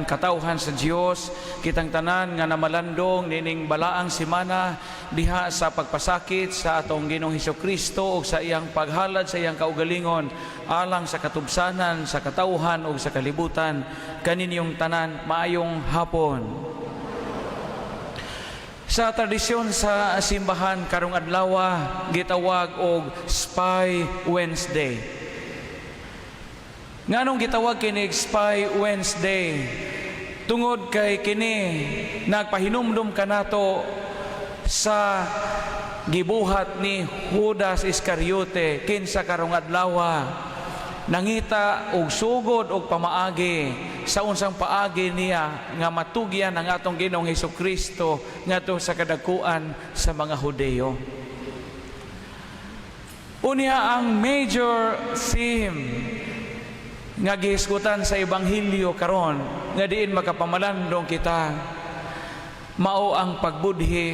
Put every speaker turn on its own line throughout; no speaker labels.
Katauhan sa Dios kitang tanan nga namalandong nining balaang semana diha sa pagpasakit sa atong Ginoong Hesukristo ug sa iyang paghalad sa iyang kaugalingon alang sa katubsanan sa katauhan ug sa kalibutan kaninyong tanan maayong hapon. Sa tradisyon sa simbahan karong adlaw gitawag og Spy Wednesday. Nganong gitawag kini Spy Wednesday? Tungod kay kini nagpahinumdum kanato sa gibuhat ni Judas Iscariote kinsa karong adlaw nangita og sugod og pamaagi sa unsang paagi niya nga matugyan ang atong Ginoong Hesukristo ngadto sa kadakuan sa mga Hudeo. Unya ang major theme nga gihisgutan sa Ebanghelyo karon nga diin makapamalandong kita mao ang pagbudhi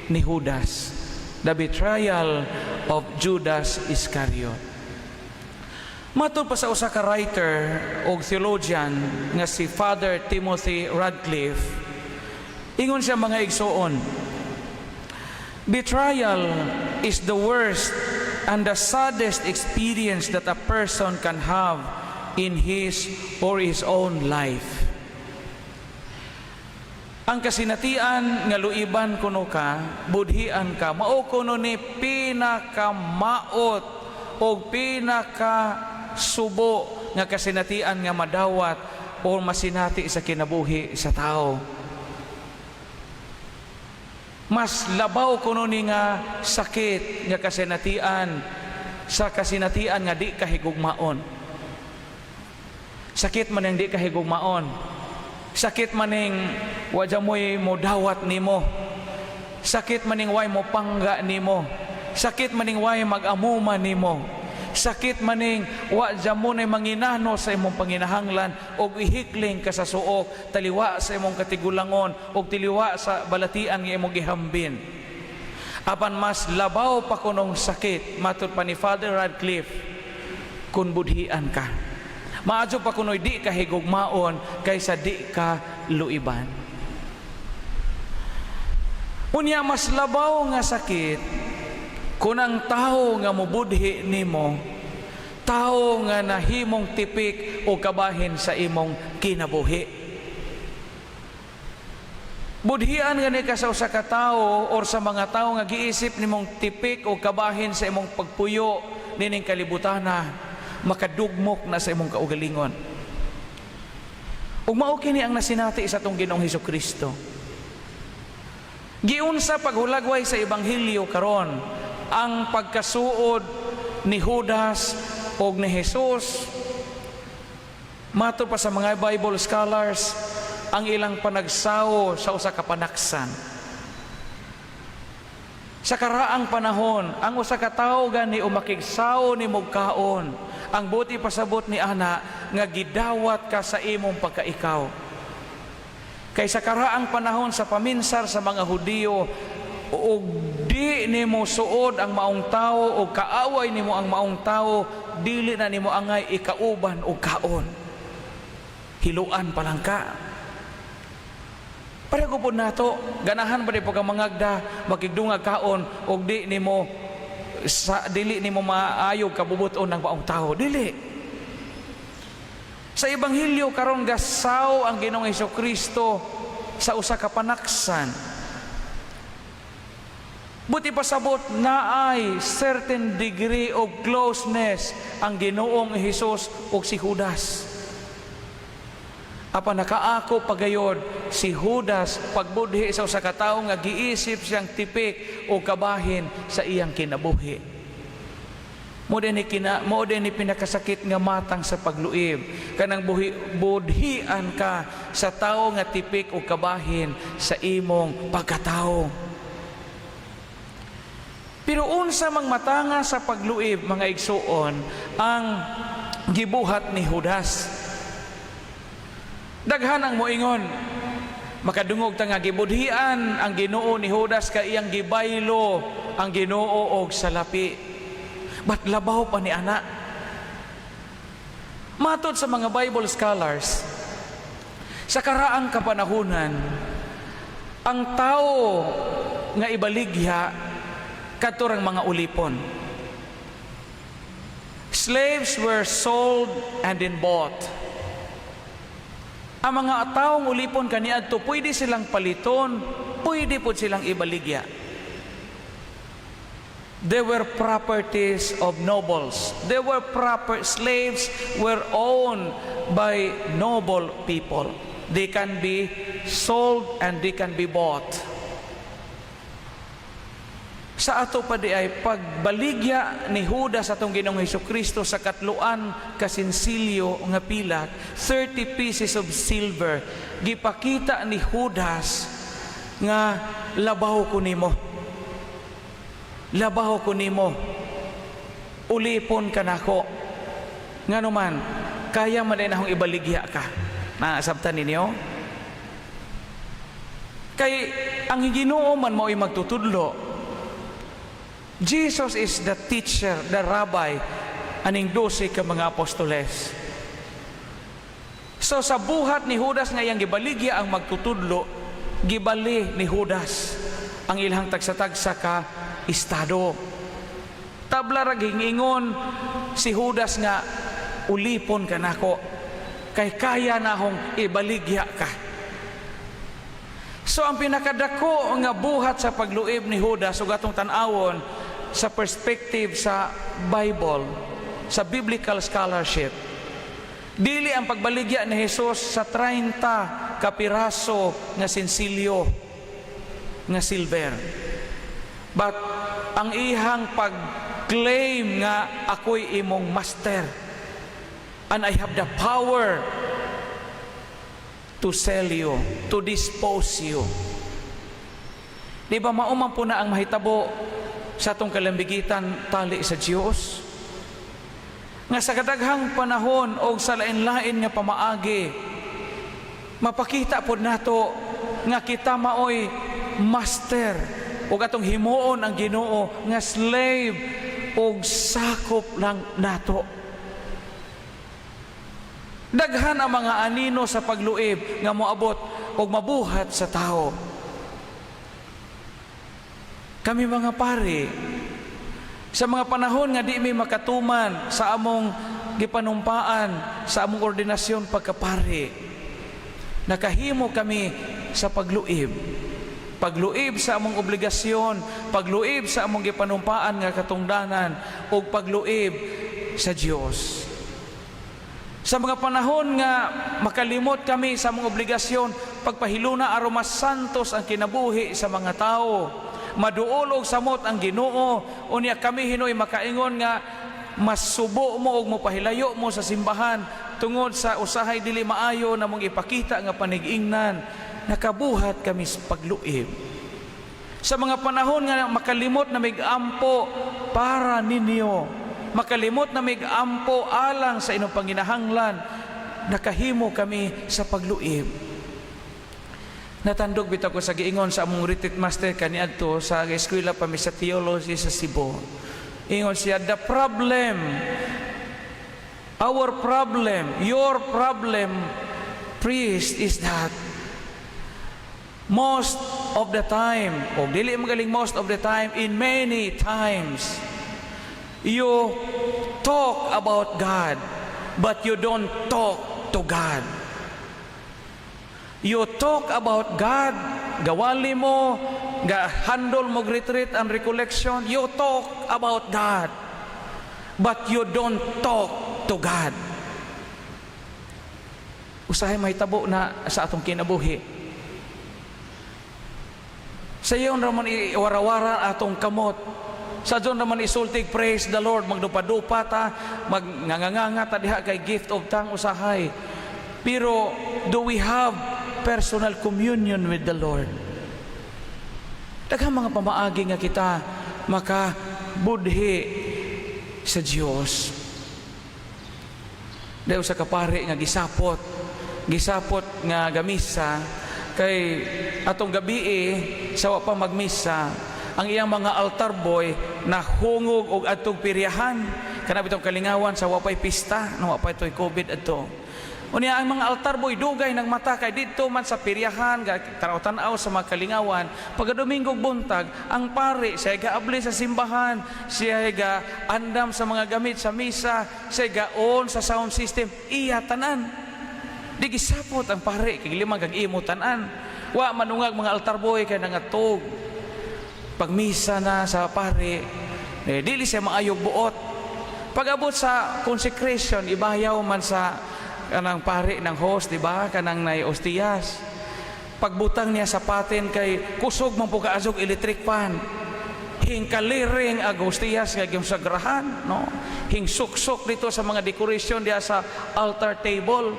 ni Judas, the betrayal of Judas Iscariot. Matod pa sa usa ka writer o theologian nga si Father Timothy Radcliffe, ingon siya mga igsoon, betrayal is the worst and the saddest experience that a person can have in his or his own life. Ang kasinatian nga luiban kuno ka, budhian ka, mao kuno ni pinakamaot o pinakasubo nga kasinatian nga madawat o masinati sa kinabuhi sa tao. Mas labaw kuno ni nga sakit nga kasinatian sa kasinatian nga di kahigugmaon. Sakit man ang di kahigugmaon. Sakit man ang wadya mo'y modawat nimo. Sakit man ang way mo pangga nimo. Sakit man ang way mag-amuma nimo. Sakit man ang wadya mo na manginano sa imong panginahanglan o ihikling ka sa suok, taliwa sa imong katigulangon o tiliwa sa balatian nga imong gihambin. Apan mas labaw pa kunong sakit, matod pa ni Father Radcliffe, kung budhian ka. Maadyo pa kuno'y di ka higugmaon kaysa di ka luiban. Unya mas labaw nga sakit kung ang tao nga mubudhi nimo, tao nga nahimong tipik o kabahin sa imong kinabuhi. Budhian nga ni ka sa usa ka tao or sa mga tao nga giisip nimong tipik o kabahin sa imong pagpuyo nining kalibutana, makadugmok na sa imong kaugalingon. Ug mao kini ang nasinati sa atong Ginoong Hesukristo. Giunsa paghulagway sa Ebanghelyo karon ang pagkasuod ni Judas ug ni Jesus. Mato pa sa mga Bible scholars ang ilang panagsawo sa usa ka panaksan. Sa karaang panahon, ang usa ka tawo gani umakigsaw ni mugkaon. Ang buti pasabot ni ana nga gidawat ka sa imong pagkaikaw. Kay sa karaang panahon sa paminsar sa mga Hudiyo, ug di nimo suod ang maong tao o kaaway nimo ang maong tao, dili na nimo angay ikauban o kaon. Hiluan pa lang ka. Pareho po nato, ganahan ba di po ka mangagda, makigdungag kaon, o di nimo sa dili nimo maayog kabubuton ng maong tao, dili. Sa Ebanghelyo karon gasaw ang Ginoong Hesukristo sa usa ka panaksan. Buti pasabot na ay certain degree of closeness ang Ginoong Hesus ug si Judas. Apa nakaako pagayod si Judas pagbudhi sa usa ka tawo nga giisip siyang tipik o kabahin sa iyang kinabuhi. Mo ni pinakasakit nga matang sa pagluib kanang budhian ka sa tawo nga tipik o kabahin sa imong pagkatao. Pero unsa mang matanga sa pagluib mga igsuon ang gibuhat ni Judas. Daghan ang moingon, makadungog ta nga gibudhian ang Ginoo ni Judas kay iyang gibaylo ang Ginoo og salapi. But labaw pa ni ana. Matod sa mga Bible scholars, Sa karaang kapanahunan, ang tao nga ibaligya kadto mga ulipon. Slaves were sold and then bought. Ang mga taong ulipon kaniadto, pwede silang paliton, pwede po silang ibaligya. They were properties of nobles. Slaves were owned by noble people. They can be sold and they can be bought. Sa ato pa di ay pagbaligya ni Judas atong Ginoong Hesukristo sa katluan kasinsilyo nga pilat, 30 pieces of silver, gipakita ni Judas nga labaw ko nimo. Labaw ko nimo. Ulipon ka nako. Nganuman, kaya man din akong ibaligya ka. Naasabtan ninyo? Kay ang Ginoo man mao'y magtutudlo. Jesus is the teacher, the rabbi, aning 12 ka mga apostoles. So sa buhat ni Judas ngayang gibaligya ang magtutudlo, gibali ni Judas ang ilhang tagsa-tagsa ka estado. Tabla ra gingingon si Judas nga ulipon ka nako, kay kaya na akong ibaligya ka. So ang pinakadako nga buhat sa pagluib ni Judas ug atong tan-awon sa perspective sa Bible, sa biblical scholarship, dili ang pagbaligya ni Jesus sa 30 kapiraso nga sinsilyo nga silver, but ang ihang pag-claim nga ako'y imong master and I have the power to sell you, to dispose you. Di ba mauman po na ang mahitabo sa atong kalambigitan tali sa Diyos? Nga sa kadaghang panahon o sa lain-lain nga pamaagi, mapakita po nato nga kita maoy master o atong himuon ang Ginoo nga slave o sakop lang nato. Daghan ang mga anino sa pagluib nga moabot o mabuhat sa tao. Kami mga pari, sa mga panahon nga di mi makatuman sa among gipanumpaan, sa among ordinasyon pagkapari, nakahimo kami sa pagluib. Pagluib sa among obligasyon, pagluib sa among gipanumpaan nga katungdanan, o pagluib sa Dios. Sa mga panahon nga makalimot kami sa among obligasyon, pagpahiluna aron mas santos ang kinabuhi sa mga tao, maduolog samot ang Ginoo, unya kami hinoy makaingon nga mas subo mo og mopahilayo mo sa simbahan tungod sa usahay dili maayo na mong ipakita nga panig-ingnan. Nakabuhat kami sa pagluib. Sa mga panahon nga makalimot na mig-ampo para ninyo, makalimot na mig-ampo alang sa inyong panginahanglan, nakahimo kami sa pagluib. Natandog bitaw ko sa giingon sa among retreat master kaniadto sa eskwela pa mi sa theology sa Cebu. Ingon siya, the problem, our problem, your problem, priest, is that most of the time, o dili magaling most of the time, in many times, you talk about God, but you don't talk to God. You talk about God, gawali mo, handle mo retreat and recollection, you talk about God, but you don't talk to God. Usahay mahitabo na sa atong kinabuhi. Sa iyon naman iwarawara atong kamot. Sa doon naman isultig, praise the Lord, magdupa-dupa ta, magnganganga ta diha kay gift of tongue usahay. Pero do we have personal communion with the Lord? Daghang mga pamaagi nga kita makabudhi sa Dios. Dayo sa kapari nga gisapot nga gamisa kay atong gabi sa wa pa magmisa, ang iyang mga altar boy nahungog og atong piryahan kana bitong kalingawan sa wa pay pista, no wa pay toy COVID adto. Unya ang mga altar boy dugay ng mata kay dito man sa piryahan, tanaw-tanaw sa mga kalingawan. Pagka Dominggo buntag, ang pare siya gaabli sa simbahan, siya ga andam sa mga gamit sa misa, siya gaon sa sound system, iya tanan. Di gisapot ang pare kay limang kag imo tanan. Wa manungag mga altar boy kay nangatog. Pag misa na sa pare, dili siya maayog buot. Pag-abot sa consecration, ibayaw man sa kanang pare ng host, di ba? Kanang nay ostiyas. Pagbutang niya sa paten kay kusog man po kaazog electric fan. Hing kaliring ag ostiyas kay yung sagrahan, no? Hing suksok dito sa mga decoration diya sa altar table.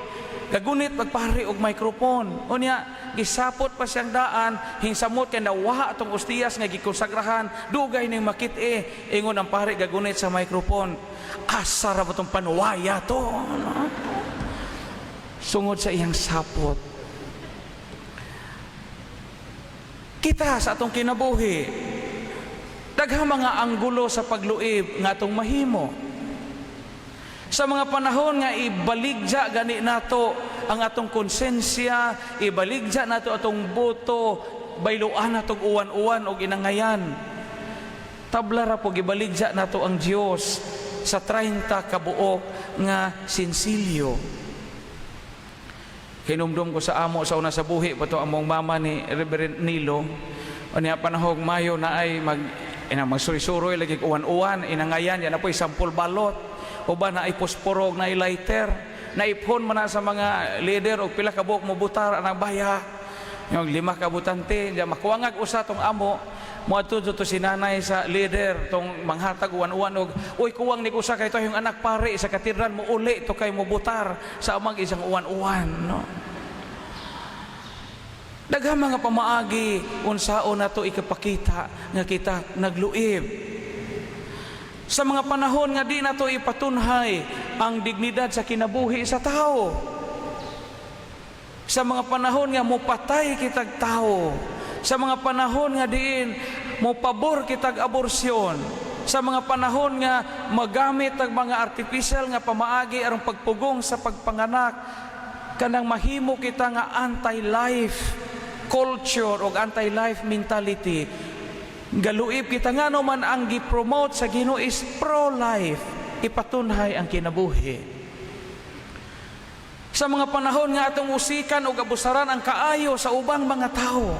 Kagunit magpare og microphone. Unya gisapot pa siyang daan, hing samot kay nawaha atong ostiyas nga gikonsagrahan, dugay ning makit-e ingon ang pare gagunit sa microphone. Asa ra ba tong panuwaya to, no? Sungod sa iyang sapot. Kita sa atong kinabuhi, daghang mga anggulo sa pagluib nga atong mahimo. Sa mga panahon nga ibaligja gani nato ang atong konsensya, ibaligja nato atong boto, bayluan natong uwan-uwan o ginangayan. Tabla ra po gibaligja nato ang Dios sa 30 kabuok nga sinsilyo. Hinumdum ko sa amo sa una sa buhi pato among mama ni Reverend Nilo. Unya panahog Mayo na ay magsuri-suroy lagi uwan-uwan, inangayan yan na po'y sampol balot. Uba na ay posporog na lighter. Naipon man na sa mga leader o pila ka buok mo butar ang baya. Yung 5 ka butante, diya makuwangag usa tong amo. Muadto to sinanay sa leader tong manghatag uwan-uwan og uy kuwang ni usa kay to yung anak pare sa katedral mo uli to kay mo butar sa amang isang uwan-uwan, no? Daghang mga pamaagi unsaon nato ikapakita nga kita nagluib. Sa mga panahon nga di nato ipatunhay ang dignidad sa kinabuhi sa tao. Sa mga panahon nga mopatay kitag tao. Sa mga panahon nga diin mo pabor kitag aborsyon, sa mga panahon nga magamit ang mga artificial nga pamaagi arong pagpugong sa pagpanganak, kanang mahimo kita nga anti-life culture o anti-life mentality. Galuib kita nga no man ang gipromote sa Ginoo is pro-life, ipatunhay ang kinabuhi. Sa mga panahon nga atong usikan o abusaran ang kaayo sa ubang mga tao,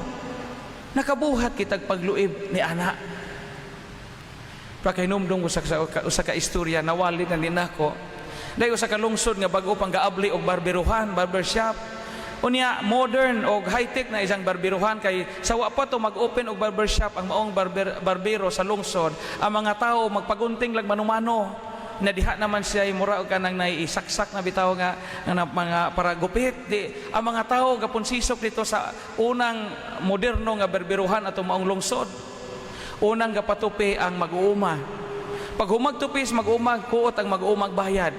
nakabuhat kitag pagluib ni ana. Pagkahinumdong usa ka istorya nawali na ninako. Dahil usa ka lungsod nga bag-o pang gaabli og barberuhan, barbershop. Unya modern og high-tech na isang barberuhan kay sawa pa to mag-open og barbershop ang maong barbero sa lungsod. Ang mga tao magpagunting lang manumano. Na diha naman siya mura og kanang naiisaksak na bitaw nga mga para gupit. Di ang mga tao gapunsisok dito sa unang moderno nga barberuhan ato maong lungsod. Unang gapatupi ang mag-uuma. Pag humagtupis mag-umag kuot ang mag-umag bayad.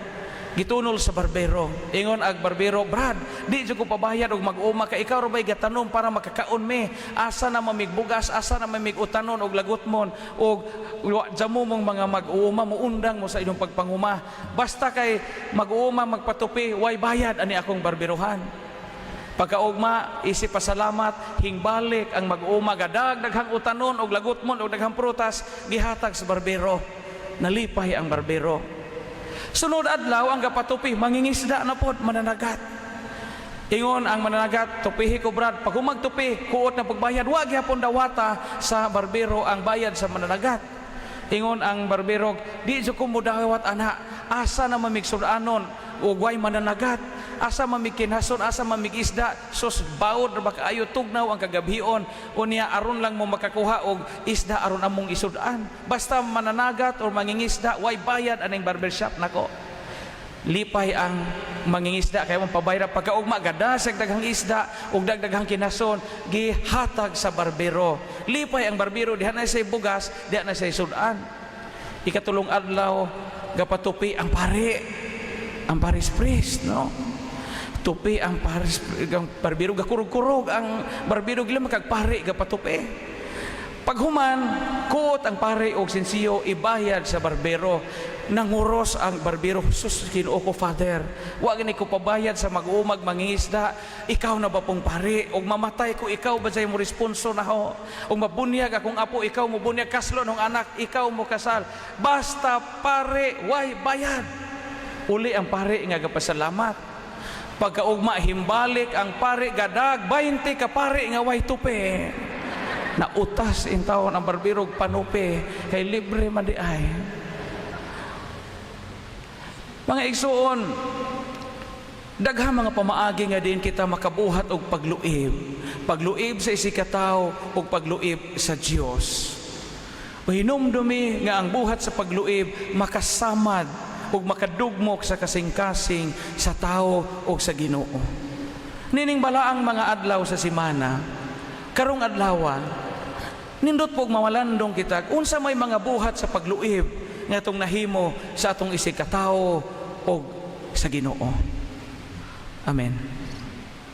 Gitunol sa barbero. Ingon ag barbero, Brad, di jud ko pabayad og mag-uma kay ikaw ra bay gatanom para makakaon me. Asa na mamigbugas, asa na mamigutanon og lagutmon og jamo mong mga mag-uuma mo undang mo sa inyong pagpanguma. Basta kay mag-uuma magpatupi, way bayad ani akong barberohan. Pagkaugma, isip pasalamat, hingbalik ang mag-uuma gadag daghang utanon og lagutmon og daghang prutas gihatag sa barbero. Nalipay ang barbero. Sunod adlaw ang gapatupi mangingisda na pod mananagat. Ingon ang mananagat, tupihi ko Brad, pag humagtupi kuot na pagbayad, wa gyapon dawata sa barbero ang bayad sa mananagat. Ingon ang barbero, di jud ko mudawat ana, asa na mamigsudanon ug way mananagat, asa mamigkinhason, asa mamigisda, sus bawod ra ba kaayo tugnaw ang kagabhion, unya aron lang mo makakuha og isda aron among isudan. Basta mananagat o mangingisda, way bayad aning barbershop nako. Lipay ang mangingisda kay mong pabayra pagkaugma gadasag daghang isda ug dagdaghang kinason gihatag sa barbero. Lipay ang barbero diha na say bugas, diha na say sudan. Ikatulong adlaw gapatupi ang pare. Ang paris priest, no? Tupi ang paris, ang barbero gakurog-kurog ang barbero gila makagpare gapatupi. Paghuman kuot ang pare og sensiyo ibayad sa barbero. nanguros ang barbero. Sus, Ginoo ko, Father, wa gani ko pabayad sa mag-umag mangingisda. Ikaw na ba pong pare? Og mamatay ko, ikaw ba say mo responso na ho? Og mabunyag akong apo, ikaw mo bunyag. Kaslo ng anak, ikaw mo kasal. Basta pare, way bayad. Uli ang pare nga gapasalamat. Pagkaugma himbalik ang pare gadag 20 ka pare nga way tupe. Nautas in taon ang barbero panupe kay libre man di ay. Mga igsuon, daghang mga pamaagi nga din kita makabuhat og pagluib. Pagluib sa isikataw og pagluib sa Dios. Hinumdumi nga ang buhat sa pagluib makasamad ug makadugmok sa kasing-kasing sa tao o sa Ginoo. Nining balaang mga adlaw sa simana, karong adlawa, nindot pog mawalandong kita, unsa may mga buhat sa pagluib nga itong nahimo sa atong isikatawo o sa Ginoo. Amen.